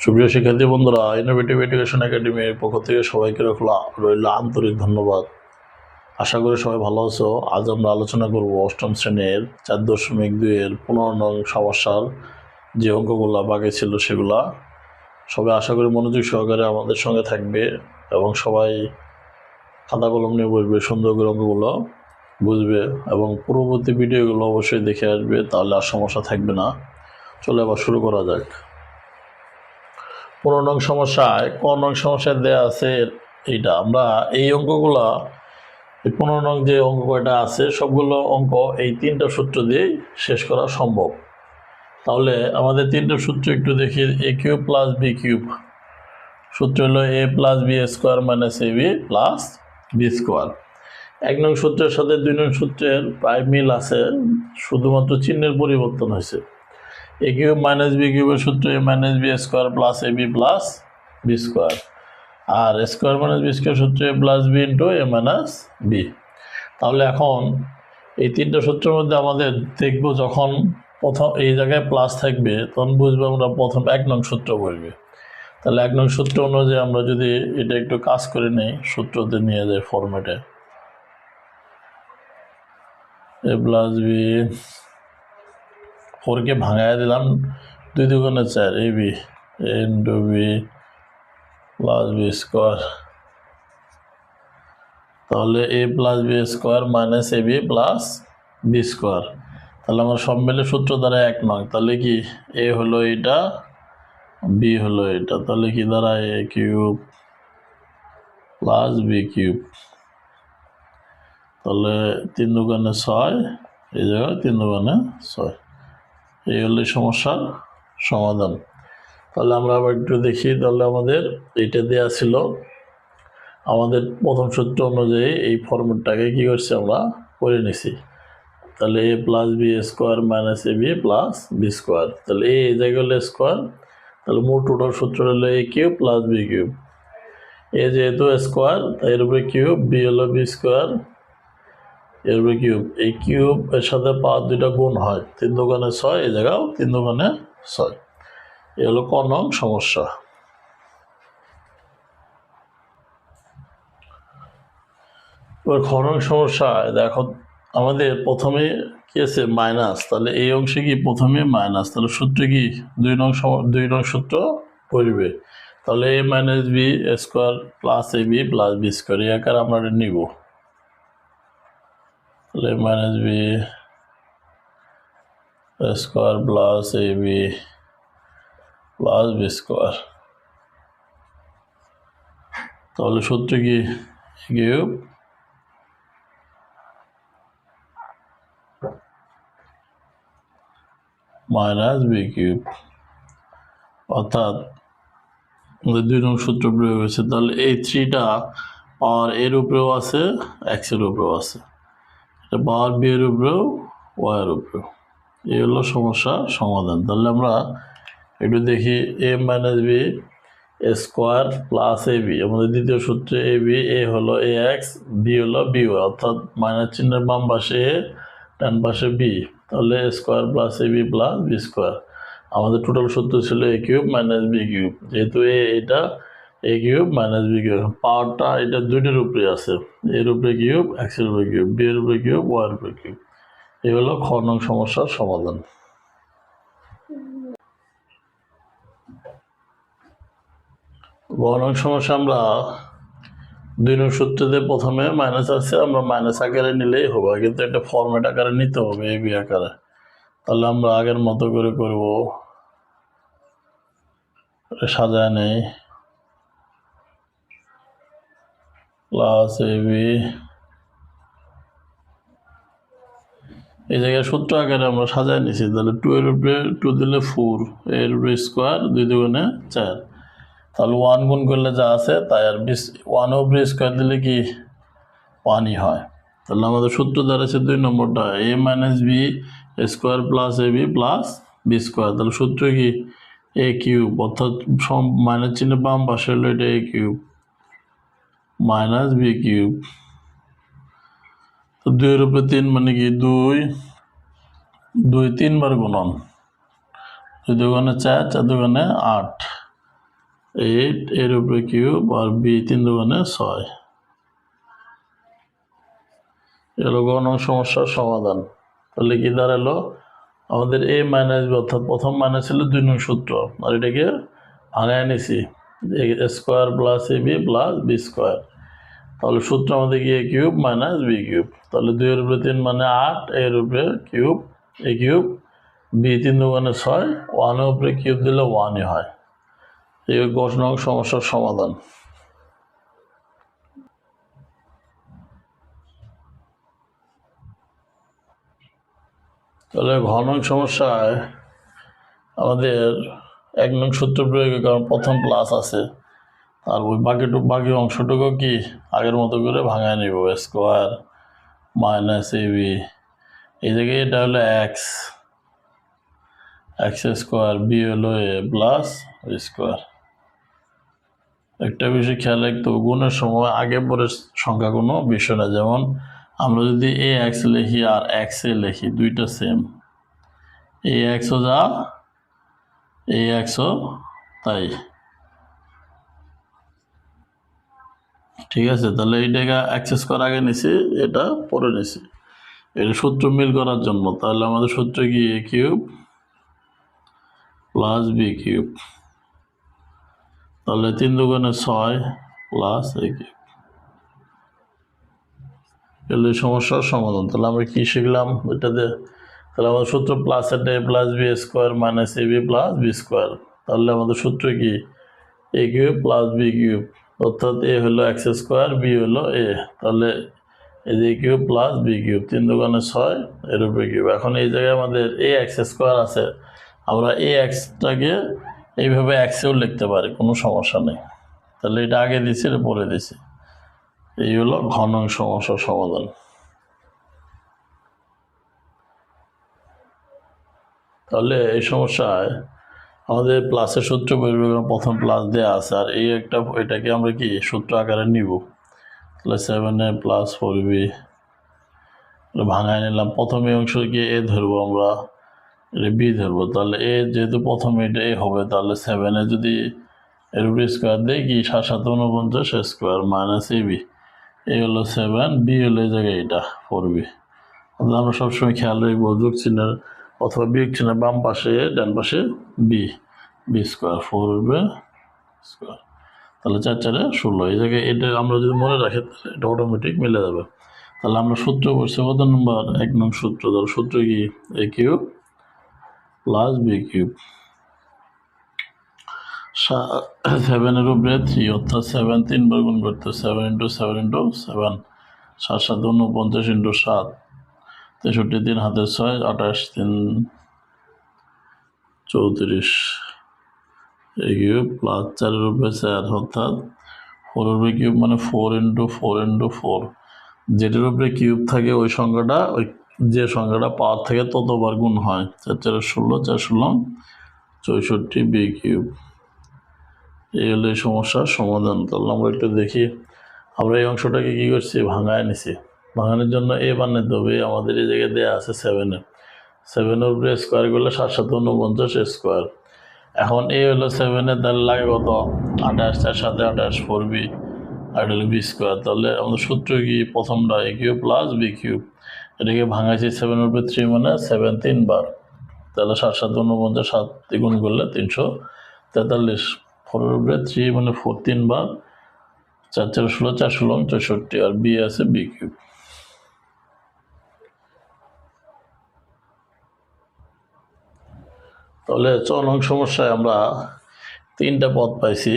সুপ্রিয় শিক্ষার্থী বন্ধুরা, ইনোভেটিভ এডুকেশন একাডেমির পক্ষ থেকে সবাইকে রইল আন্তরিক ধন্যবাদ। আশা করি সবাই ভালো আছো। আজ আমরা আলোচনা করব অষ্টম শ্রেণীর 4.2-এর 15 নং সমস্যার যে অঙ্কগুলো বাকি ছিল সেগুলা। সবাই আশা করি মনোযোগ সহকারে আমাদের সঙ্গে থাকবে এবং সবাই খাতা কলম নিয়ে বসবে, সুন্দর করে অঙ্কগুলো বুঝবে এবং পূর্ববর্তী ভিডিওগুলো অবশ্যই দেখে আসবে, তাহলে আর সমস্যা থাকবে না। চলে আবার শুরু করা যাক। 15 নং সমস্যায় সমস্যায় দেওয়া আছে এইটা। আমরা এই অঙ্কগুলা, এই 15 নং যে অঙ্ক কয়টা আছে সবগুলো অঙ্ক এই তিনটা সূত্র দিয়েই শেষ করা সম্ভব। তাহলে আমাদের তিনটা সূত্র একটু দেখি। এ কিউব প্লাস বি কিউব সূত্র হলো A plus B square minus A B plus B square. 1 নং সূত্রের সাথে 2 নং সূত্রের প্রায় মিল আছে, শুধুমাত্র চিহ্নের পরিবর্তন হয়েছে। এ কিউব মাইনাস বি কিউবের সূত্র এ মাইনাস বি স্কোয়ার প্লাস এ বি প্লাস বি স্কোয়ার, আর স্কোয়ার মাইনাস বি স্কোয়ার সূত্র এ প্লাস বি ইন্টু এ মাইনাস বি। তাহলে এখন এই তিনটা সূত্রের মধ্যে আমাদের দেখব, যখন প্রথম এই জায়গায় প্লাস থাকবে তখন বুঝবো আমরা প্রথম 1 নং সূত্র বলবে। তাহলে 1 নং সূত্র অনুযায়ী আমরা যদি এটা একটু কাজ করে নিই, সূত্রতে নিয়ে যাই ফরম্যাটে, এ প্লাস বি 4কে ভাঙায় দিলাম, 2 দুগুণে 4 A B into B plus B square. তাহলে A plus B square minus A B plus B square. তাহলে আমার সব মিলে সূত্র দ্বারা 1 নং। তাহলে কি এ হলো এটা, বি হলো এটা, তাহলে কি দাঁড়ায় এ কিউব প্লাস বি কিউব। তাহলে 3 দুগুণে 6, এই জায়গায় 3 দুগুণে 6। এই হলো সমস্যার সমাধান। তাহলে আমরা আবার একটু দেখি। তাহলে আমাদের এইটা দেওয়া ছিল, আমাদের প্রথম সূত্র অনুযায়ী এই ফর্মুলাটাকে কি করছি আমরা করে নিছি। তাহলে A plus B square minus A B plus B square. তাহলে এই জায়গায় হলো স্কোয়ার, তাহলে মোট টোটাল সূত্র হলো এ কিউব প্লাস বি কিউব। এ যেহেতু স্কোয়ার এর উপরে কিউব, বি হলো বি স্কোয়ার এর উপরে কিউব। এই কিউব এর সাথে পাওয়ার দুইটা গুণ হয়, 3 দুগুণে 6, এই জায়গাও 3 দুগুণে 6। এ হলো ক নং সমস্যা। এবার খ নং সমস্যায় দেখো, আমাদের প্রথমে কি আছে মাইনাস, তাহলে এই অংশে কি প্রথমে মাইনাস, তাহলে সূত্র কি 2 নং সূত্র পড়বে। তাহলে এ মাইনাস বি স্কোয়ার প্লাস এ বি প্লাস বি স্কোয়ার, এই আকার আমরা নিব। তাহলে মাইনাস বি স্কোয়ার প্লাস এ বি প্লাস বি স্কোয়ার। তাহলে সূত্র কি কিউব মাইনাস বি কিউব, অর্থাৎ 2 নং সূত্র প্রয়োগ হয়েছে। তাহলে এই 3টা পাওয়ার এর উপরেও আছে, এক্স এর উপরেও আছে, এটা পাওয়ার বি এর উপরেও, ওয়াই এর উপরেও। এই হলো সমস্যার সমাধান। তাহলে আমরা একটু দেখি। এ minus B square plus A B, আমাদের দ্বিতীয় সূত্রে এ বি, এ হলো এ এক্স, বি হলো বি ওয়াই, অর্থাৎ মাইনাস চিহ্নের বাম পাশে এ, ডান পাশে বি। তাহলে স্কোয়ার প্লাস এ বি প্লাস বি স্কোয়ার। আমাদের টোটাল সূত্র ছিল এ কিউব মাইনাস বি কিউব, যেহেতু এটা এ কিউব মাইনাস বি কিউব, পাওয়ারটা এটা দুইটার উপরে আছে, এর উপরে কিউব, এক্স এর উপরে কিউব, বি এর উপরে কিউব, ওয়াই এর উপরে কিউব। এই হলো খ নং সমস্যার সমাধান। গ নং সমস্যা, আমরা 2 নং সূত্রতে প্রথমে মাইনাস আছে, আমরা মাইনাস আকারে নিলেই হবে, কিন্তু একটা ফরম্যাট আকারে নিতে হবে, এ বি আকারে। তাহলে আমরা আগের মতো করে করব, সাজায় নেই, প্লাস এ বি, এই জায়গায় সূত্র আকারে আমরা সাজায় নিছি। তাহলে 2 এর উপরে 2 দিলে 4, এর উপরে স্কোয়ার, 2 দুগুণে 4। তাহলে 1 গুণ করলে যা আছে তাই, আর 1 উপরে স্কোয়ার দিলে কি 1ই হয়। তাহলে আমাদের সূত্র দাঁড়াচ্ছে 2 নম্বরটা, এ মাইনাস বি স্কোয়ার প্লাস এ বি প্লাস বি স্কোয়ার। তাহলে সূত্র কি এ কিউব, অর্থাৎ মাইনাস চিহ্ন বাম পাশে হলো এটা এ কিউব মাইনাস বি কিউব। তো 2 এর উপরে 3 মানে কি 2 3 বার গুণন, 2 দুগুণে 4, 4 দুগুণে 8। 8 এর উপরে কিউব আর বি 3 দুগুণে 6 এলো গ নং সমস্যার সমাধান। তাহলে কি দাঁড়ালো আমাদের a মাইনাস বি অর্থাৎ প্রথম মাইনাস ছিল 2 নং সূত্র আর এটাকে ভাঙায় নিছি স্কোয়ার প্লাস এ বি প্লাস বি স্কোয়ার। তাহলে সূত্র আমাদের কি এ কিউব মাইনাস বি কিউব। তাহলে 2 এর উপরে 3 মানে 8 এর উপরে কিউব এ কিউব বি 3 দুগুণে 6 1 এর উপরে কিউব দিলে 1ই হয়। এই গ নং সমস্যার সমাধান। তাহলে ঘ নং সমস্যায় আমাদের 1 নং সূত্র প্রয়োগে কারণ প্রথম প্লাস আছে আর ওই বাকি অংশটুকু কি আগের মতো করে ভাঙায় নিব স্কোয়ার মাইনাস এ বি এই জায়গায় এটা হলো এক্স স্কোয়ার বি হলো এ প্লাস স্কোয়ার। একটা বিষয় খেয়াল রাখতে হবে গুণের সময় আগে পরে সংখ্যা কোনো বিষয় না। যেমন আমরা যদি এ এক্স লিখি আর এক্স এ লিখি দুইটা সেম এ এক্সও যা এ এক্সও তাই ঠিক আছে। তাহলে এইটাকে এক্স স্কোয়ার আগে নিছি এটা পরে নিছি এটা সূত্র মিল করার জন্য। তাহলে আমাদের সূত্র কি এ কিউব প্লাস বি কিউব তাহলে 3 দুগুণে 6 প্লাস এ কিউব এলে সমস্যার সমাধান। তাহলে আমরা কি শিখলাম এটাতে তাহলে আমাদের সূত্র প্লাস এটা এ plus B square minus A B plus B square. তাহলে আমাদের সূত্র কি এ কিউব প্লাস বি কিউব অর্থাৎ এ হলো এক্স স্কোয়ার বি হলো এ। তাহলে এই যে কিউব প্লাস বি কিউব 3 দুগুণে 6 এর উপরে কিউব। এখন এই জায়গায় আমাদের এ এক্স স্কোয়ার আছে আমরা এ এক্সটাকে এইভাবে এক্সেও লিখতে পারি কোনো সমস্যা নেই। তাহলে এটা আগে দিছি এটা পরে দিছি। এই হলো ঘ নং সমস্যার সমাধান। তাহলে এই সমস্যায় আমাদের প্লাসের সূত্র বের করে প্রথম প্লাস দেওয়া আছে আর এই একটা এটাকে আমরা কি সূত্র আকারে নিব। তাহলে 7a প্লাস 4b ভাঙায় নিলাম। প্রথম এই অংশকে এ ধরবো আমরা এটা বি ধরবো। তাহলে এ যেহেতু প্রথমে এটা এ হবে তাহলে 7 যদি এর উপরে স্কোয়ার দেয় কি 7 7 49 square minus A B A হলো 7 বি হলো এই জায়গায় এটা 4b। আমরা সবসময় খেয়াল রাখবো যোগ চিহ্নের অথবা বিয়োগ চিহ্নের বাম পাশে ডান পাশে B B square 4b square. তাহলে 4 4 16 এই জায়গায় এটা আমরা যদি মনে রাখি তাহলে এটা অটোমেটিক মিলে যাবে। তাহলে আমরা সূত্র করছি কত নম্বর 1 নং সূত্র। তাহলে সূত্র কি এ কিউব প্লাস বি কিউব 7 এর উপরে 3 অর্থাৎ 7 3 বার গুণ করতে 7 ইন্টু 7 ইন্টু 7 7 7 49 ইন্টু 7 63 3 হাতে 6 28 3 34 এ কিউব প্লাস 4 এর উপরে 4 অর্থাৎ 4 এর উপরে কিউব মানে 4 ইন্টু 4 ইন্টু 4 যেটার উপরে কিউব থাকে ওই সংখ্যাটা ওই যে সংখ্যাটা পাওয়ার থেকে ততবার গুণ হয় 4 4 16 4 16 64 বি কিউব। এই হলো এই সমস্যার সমাধান। তাহলে আমরা একটু দেখি আমরা এই অংশটাকে কি করছি ভাঙায় নিছি। ভাঙানোর জন্য এ বানাতে হবে আমাদের এই জায়গায় দেওয়া আছে 7 এর উপরে স্কোয়ার করলে 7 7 49 স্কোয়ার। এখন এ হলো 7 তাহলে লাগে কত 28 4 7 28 4b আর এটা হলো বি স্কোয়ার। তাহলে আমাদের সূত্র কি প্রথমটা A cube plus B cube এটাকে ভাঙাইছি 7 এর উপরে 3 মানে 7 3 বার তাহলে 7 7 49 7 গুণ করলে 343 4 এর উপরে 3 মানে 4 3 বার 4 4 16 4 16 64 আর বি আছে বি কিউব। তাহলে 4 নং সমস্যায় আমরা 3টা পদ পাইছি।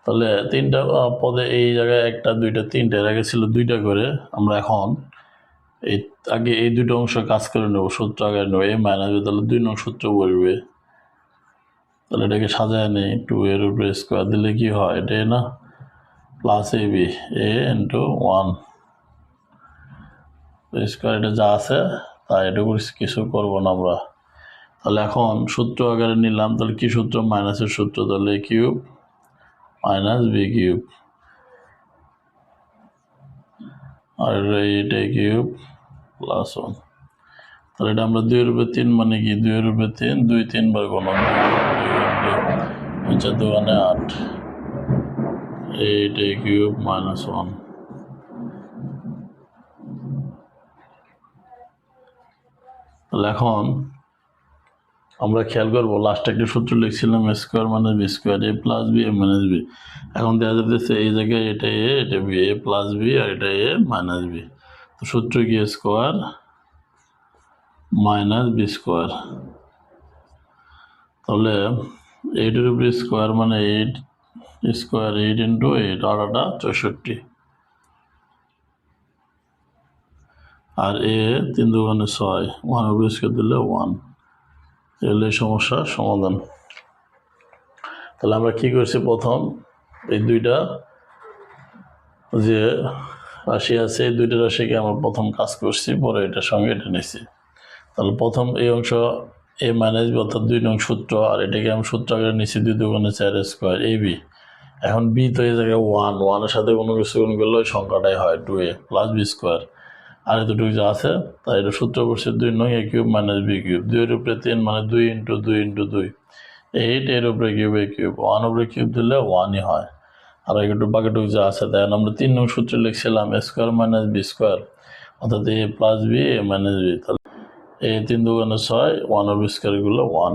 তাহলে 3টা পদে এই জায়গায় 1টা 2টা 3টা এর আগে ছিল 2টা করে। আমরা এখন এই আগে এই দুটো অংশ কাজ করে নেব সূত্র আগে নেব এ মাইনাস তাহলে 2 নং সূত্র বলবে। তাহলে এটাকে সাজায় নেই 2 এর উপরে স্কোয়ার দিলে কি হয় এটাই না plus A B A into 1 square এটা যা আছে তাই এটা কিছু করবো না আমরা। তাহলে এখন সূত্র আকারে নিলাম তাহলে কি সূত্র মাইনাসের সূত্র তাহলে এ কিউব মাইনাস বি কিউব আর এটা কিউব প্লাস 1 তাহলে এটা আমরা 2 এর উপরে 3 মানে কি 2 এর উপরে 3 2 3 বার গুণ চার দুগুণে 8, 8a কিউব মাইনাস 1। তাহলে এখন আমরা খেয়াল করবো লাস্টে একটা সূত্র লিখছিলাম a square minus B square, a plus B a minus B. এখন দেখা যাচ্ছে এই জায়গায় এটা a এটা b, a প্লাস বি আর এটা a মাইনাস বি। তো সূত্র কি a square minus B square. তাহলে 8 এর উপরে স্কোয়ার মানে 8 স্কোয়ার, 8 ইন্টু 8 আড়াটা 64, আর এ 3 দুগুণে 6, 1 উপরে স্কোয়ার দিলে 1। এগুলো এই সমস্যার সমাধান। তাহলে আমরা কি করছি, প্রথম এই দুইটা যে রাশি আছে এই দুইটা রাশিকে আমরা প্রথম কাজ করছি, পরে এটার সঙ্গে এটা নিছি। তাহলে প্রথম এই অংশ এ মাইনাস বি অর্থাৎ 2 নং সূত্র, আর এটাকে আমি সূত্র আকারে নিচ্ছি 2 দুগুণে 4 স্কোয়ার এ বি। এখন বি তো এই জায়গায় 1, 1-এর সাথে কোনো কিছু গুণ করলে ওই সংখ্যাটাই হয় 2a প্লাস বি স্কোয়ার। আর এতটুকু যা আছে তাই এটা সূত্র করছে 2 নং এ কিউব মাইনাস বি কিউব। 2 এর উপরে 3 মানে 2 ইন্টু 2 ইন্টু 2, 8 এর উপরে কিউব এ কিউব, 1 উপরে কিউব দিলে 1ই হয়। আর একটু বাকিটুকু যা আছে তাই আমরা 3 নং সূত্রে লিখছিলাম এ স্কোয়ার মাইনাস বি স্কোয়ার অর্থাৎ এ plus B A minus B. তাহলে এই 3 দুগুণে 6, 1 উপরে স্কোয়ার গুলো 1।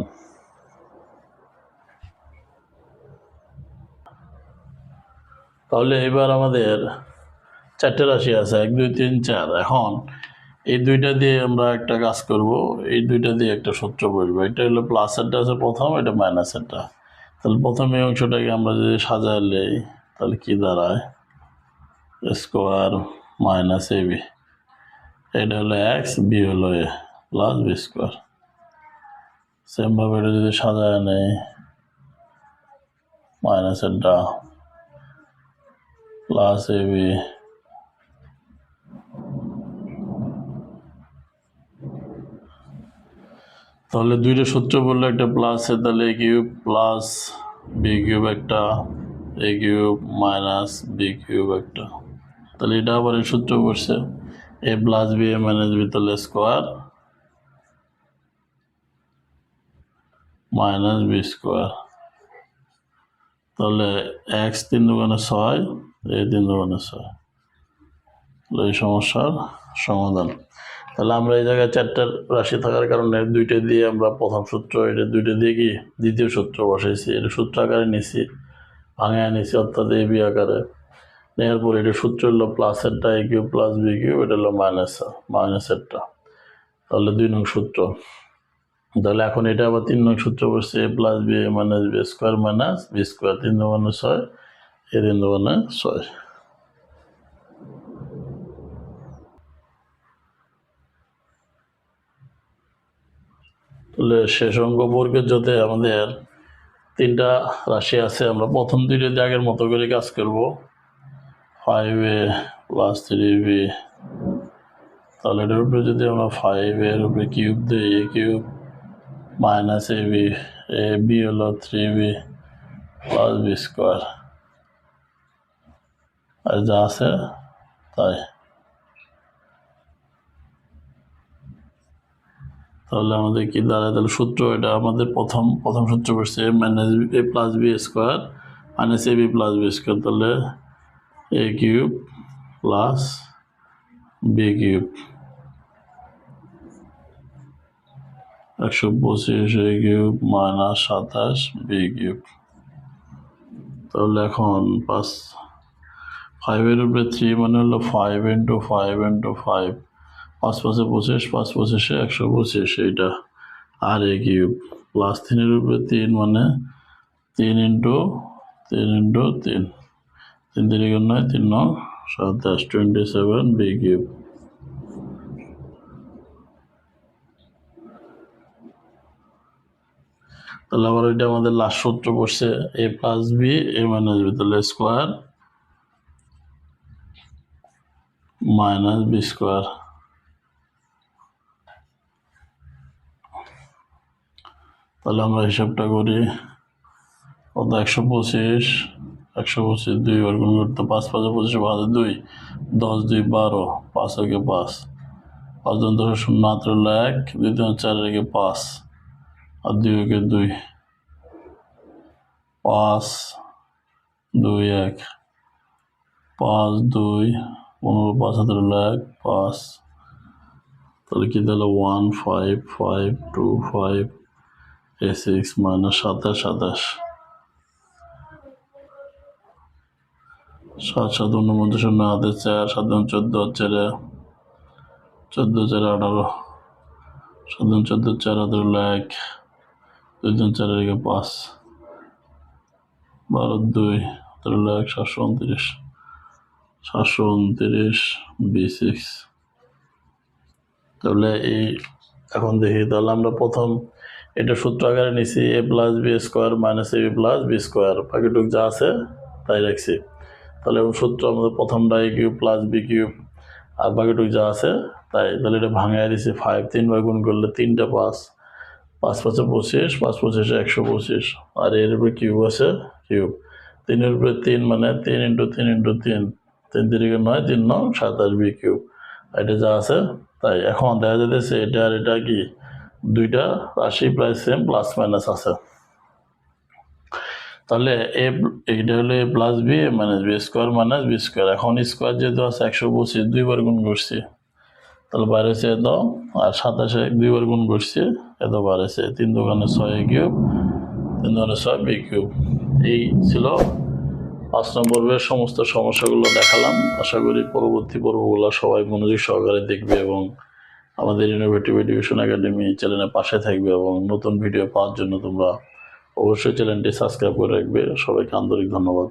তাহলে এবার আমাদের 4টে রাশি আছে 1 2 3 4। এখন এই দুইটা দিয়ে আমরা একটা কাজ করব, এই দুইটা দিয়ে একটা সূত্র বলবো। এটা হলো প্লাসেরটা আছে প্রথম, এটা মাইনাসেরটা। তাহলে প্রথম এই অংশটাকে আমরা যদি সাজায় লই তাহলে কি দাঁড়ায়, স্কোয়ার মাইনাস এ বি, এটা হলো এক্স, বি হলো এ প্লাস বি স্কোয়ার। সেমভাবে এটা যদি সাজায় নেই, মাইনাসেরটা প্লাস এ বি তাহলে দুইটা সূত্র বললো, একটা প্লাস এ তাহলে এ কিউব প্লাস বি কিউব একটা, এ কিউব মাইনাস বি কিউব একটা। তাহলে এটা আবার এই সূত্র করছে এ plus B A minus B, তাহলে স্কোয়ার মাইনাস বি স্কোয়ার। তাহলে এক্স 3 দুগুণে 6, এ 3 দুগুণে 6। তাহলে এই সমস্যার সমাধান। তাহলে আমরা এই জায়গায় 4টা রাশি থাকার কারণে দুইটা দিয়ে আমরা প্রথম সূত্র, এটা দুইটা দিয়ে কি দ্বিতীয় সূত্র বসাইছি, এটা সূত্র আকারে নিছি, ভাঙায় নিছি অর্থাৎ এ বি আকারে নেওয়ার পর এটা সূত্র হলো প্লাসেরটা এ কিউব প্লাস বি কিউব, এটা হলো মাইনাসেরটা। তাহলে 2 নং সূত্র। তাহলে এখন এটা আবার 3 নং সূত্র বসছে A plus B A minus B square minus B square, 3 দুগুণে 6, এ 3 দুগুণে 6। তাহলে শেষ অঙ্ক বর্গের যাতে আমাদের 3টা রাশি আছে, আমরা প্রথম দুইটা দিয়ে আগের মতো করে কাজ করব, 5a প্লাস 3b। তাহলে এটার উপরে যদি আমরা 5 এর উপরে কিউব দিই, এ cube minus A B, A B হলো 3b প্লাস বি স্কোয়ার, আর যা আছে তাই। তাহলে আমাদের কি দাঁড়ায়, তাহলে সূত্র এটা আমাদের প্রথম সূত্র করছে minus A plus B square minus A B plus B square, তাহলে এ কিউব প্লাস বি কিউব 125 এ কিউব মাইনাস 27 বি কিউব। তাহলে এখন 5 এর উপরে 3 মানে হলো 5 ইন্টু 5 ইন্টু 5, 5 5 25, 5 25 125 এইটা, আর এ কিউব প্লাস 3 এর উপরে 3 মানে 3 ইন্টু 3 ইন্টু 3, 3 3 9, 3 9 27, 27 বি কিউব। তাহলে আবার ওইটা আমাদের লাস্ট সূত্র পড়ছে এ plus B A minus B, তাহলে স্কোয়ার মাইনাস বি স্কোয়ার। তাহলে আমরা হিসাবটা করি, কত 125, 125 2 বার গুণ করতে 5 5 25 5 2, 10 2 12, 5 একে 5, 5 2 10 0 হাত রইল 1, 2 3 4 একে 5, আর 2 একে 2, 5 2 1 5 2 15 5 হাতে হলো 1 5 তাহলে কি তাহলে 1 5 5 2 5 a6 minus 27 27 7 7 49 শূন্য হাতে 4 7 14 4 14 4 18 7 14 4 হাতে হলো 1 2 4 এর 5 12 2 হাতে হলো 1 729 729 b6 তাহলে এই এখন দেখি তাহলে আমরা প্রথম এটা সূত্র আকারে নিছি a plus B square minus A B plus B square বাকিটুক যা আছে তাই রাখছি তাহলে সূত্র আমাদের প্রথমটা A cube plus B cube আর বাকিটুক যা আছে তাই তাহলে এটা ভাঙায় দিছি 5 3বার গুণ করলে 3টা 5 5 5 25 5 25 125 আর এর উপরে কিউব আছে কিউব 3 এর উপরে 3 মানে 3 ইন্টু 3 ইন্টু 3 3 3 9 3 9 27 বি কিউব এটা যা আছে তাই এখন দেখা যাচ্ছে এটা আর এটা কি দুইটা রাশি প্রায় সেম প্লাস মাইনাস আছে তাহলে এইটা হলো A plus B minus B square minus B square এখন স্কোয়ার যেহেতু আছে 125 দুইবার গুণ করছি তাহলে বাইরে হচ্ছে এত আর 27 দুইবার গুণ করছি এত বাড়েছে 3 দোকানে 6 কিউব 3 দোকানে 6 বি কিউব এই ছিল 5 নম্বরের সমস্ত সমস্যাগুলো দেখালাম আশা করি পরবর্তী পর্বগুলো সবাই মনোযোগ সহকারে দেখবে এবং আমাদের ইনোভেটিভ এডুকেশন একাডেমি চ্যানেলের পাশে থাকবে এবং নতুন ভিডিও পাওয়ার জন্য তোমরা অবশ্যই চ্যানেলটি সাবস্ক্রাইব করে রাখবে সবাইকে আন্তরিক ধন্যবাদ